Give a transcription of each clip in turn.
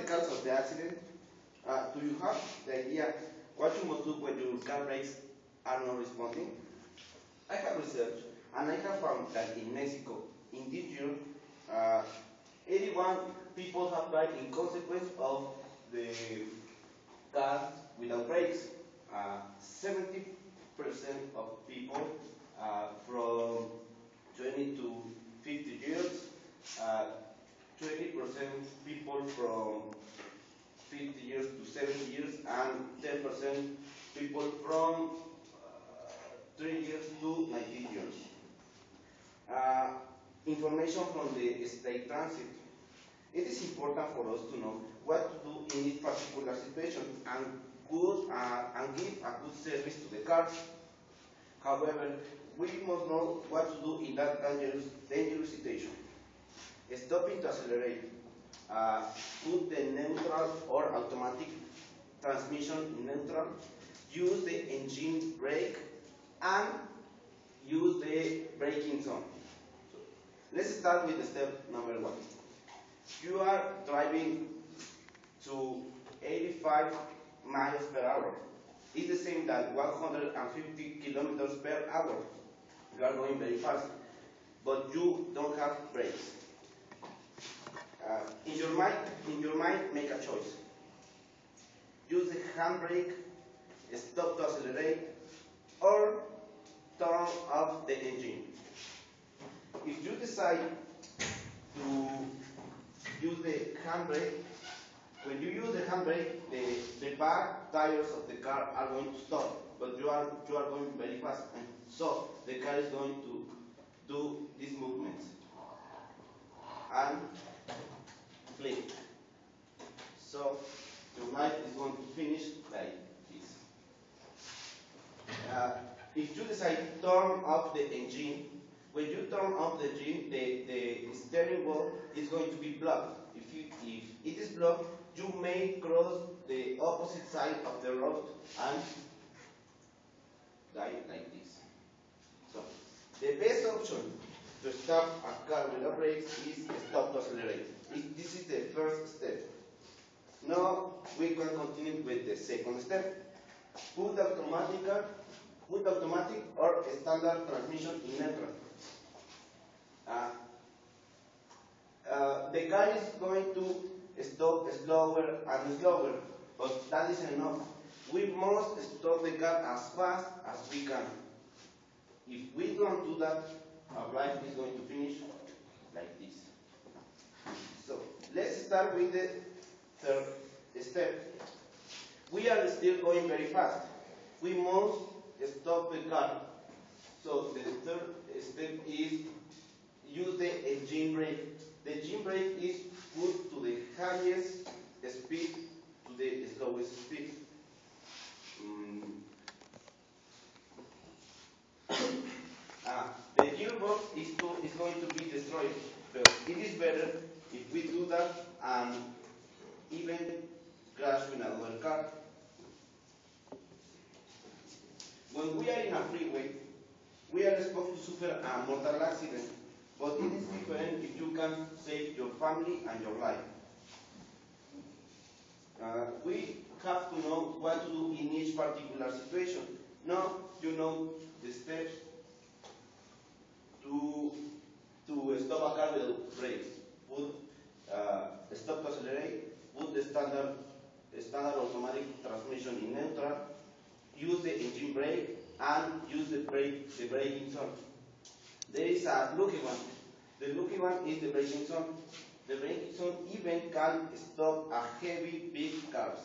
the cause of the accident? Do you have the idea what you must do when your car brakes are not responding? I have researched and I have found that in Mexico, in this year, uh, 81 people have died in consequence of the cars without brakes. 70% of people from 20 to 50 years, 20% people from 50 years to 70 years, and 10% people from 3 years to 19 years. Information from the state transit. It is important for us to know what to do in this particular situation and give a good service to the car. However, we must know what to do in that dangerous situation. Stopping to accelerate. Put the neutral or automatic transmission in neutral. Use the engine brake and use the braking zone. So, let's start with the step number 1. You are driving to 85 miles per hour. It's the same that 150 kilometers per hour. You are going very fast, but you don't have brakes. In your mind, make a choice. Use the handbrake, stop to accelerate, or turn off the engine. If you decide to use the handbrake, when you use the handbrake, the back tires of the car are going to stop, but you are going very fast, and so the car is going to do these movements and flip. So your light is going to finish like this. If you decide to turn off the engine, when you turn off the engine, the steering wheel is going to be blocked. If it is blocked, you may cross the opposite side of the road and die like this. So the best option to stop a car without brakes is stop to accelerate. This is the first step. Now we can continue with the second step. Put automatic or standard transmission in neutral. The car is going to stop slower and slower, but that is enough. We must stop the car as fast as we can. If we don't do that, our life is going to finish like this. So let's start with the third step. We are still going very fast. We must stop the car. So the third step is use the engine brake. The engine brake is put to the highest speed to the slowest speed. The gearbox is going to be destroyed, but it is better if we do that and even crash with another car. When we are in a freeway, we are exposed to suffer a mortal accident, but it is different if you can save your family and your life. We have to know what to do in each particular situation. Now you know the steps to stop a car with brakes. Put stop to accelerate. Put the standard automatic transmission in neutral. Use the engine brake and use the braking zone. There is a lucky one. The lucky one is the braking zone. The braking zone even can stop a heavy big cars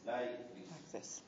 like this.